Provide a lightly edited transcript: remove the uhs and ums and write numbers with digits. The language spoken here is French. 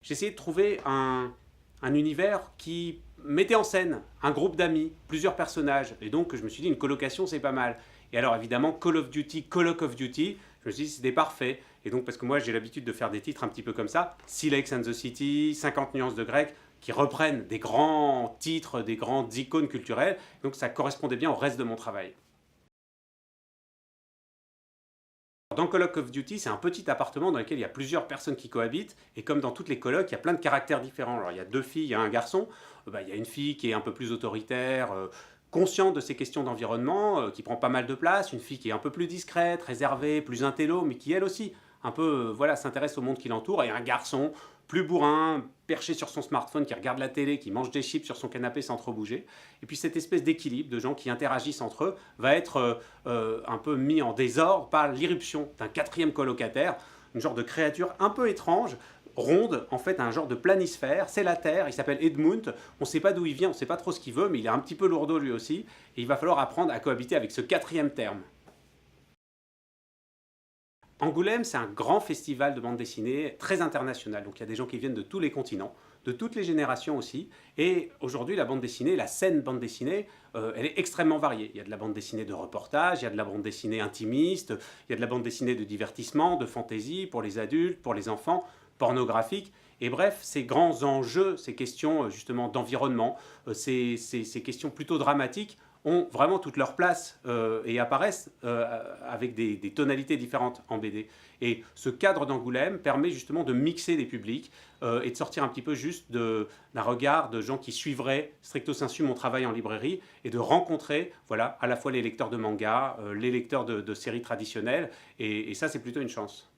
J'ai essayé de trouver un univers qui mettait en scène un groupe d'amis, plusieurs personnages, et donc je me suis dit une colocation c'est pas mal. Et alors évidemment Call of Duty, Call of Duty, je me suis dit c'était parfait. Et donc parce que moi j'ai l'habitude de faire des titres un petit peu comme ça, Sea Lakes and the City, 50 nuances de grec, qui reprennent des grands titres, des grandes icônes culturelles, donc ça correspondait bien au reste de mon travail. Dans Call of Duty, c'est un petit appartement dans lequel il y a plusieurs personnes qui cohabitent, et comme dans toutes les colocs, il y a plein de caractères différents. Alors il y a deux filles, il y a un garçon, il y a une fille qui est un peu plus autoritaire, consciente de ces questions d'environnement, qui prend pas mal de place, une fille qui est un peu plus discrète, réservée, plus intello, mais qui elle aussi, un peu, voilà, s'intéresse au monde qui l'entoure, et un garçon plus bourrin, perché sur son smartphone, qui regarde la télé, qui mange des chips sur son canapé sans trop bouger. Et puis cette espèce d'équilibre de gens qui interagissent entre eux va être un peu mis en désordre par l'irruption d'un quatrième colocataire, une genre de créature un peu étrange, ronde, en fait un genre de planisphère, c'est la Terre, il s'appelle Edmund, on ne sait pas d'où il vient, on ne sait pas trop ce qu'il veut, mais il est un petit peu lourdeau lui aussi, et il va falloir apprendre à cohabiter avec ce quatrième terme. Angoulême, c'est un grand festival de bande dessinée très international. Donc il y a des gens qui viennent de tous les continents, de toutes les générations aussi. Et aujourd'hui, la bande dessinée, la scène bande dessinée, elle est extrêmement variée. Il y a de la bande dessinée de reportage, il y a de la bande dessinée intimiste, il y a de la bande dessinée de divertissement, de fantaisie pour les adultes, pour les enfants, pornographique. Et bref, ces grands enjeux, ces questions justement d'environnement, ces questions plutôt dramatiques ont vraiment toute leur place et apparaissent avec des tonalités différentes en BD. Et ce cadre d'Angoulême permet justement de mixer des publics et de sortir un petit peu juste d'un regard de gens qui suivraient stricto sensu mon travail en librairie et de rencontrer voilà, à la fois les lecteurs de manga, les lecteurs de séries traditionnelles et ça c'est plutôt une chance.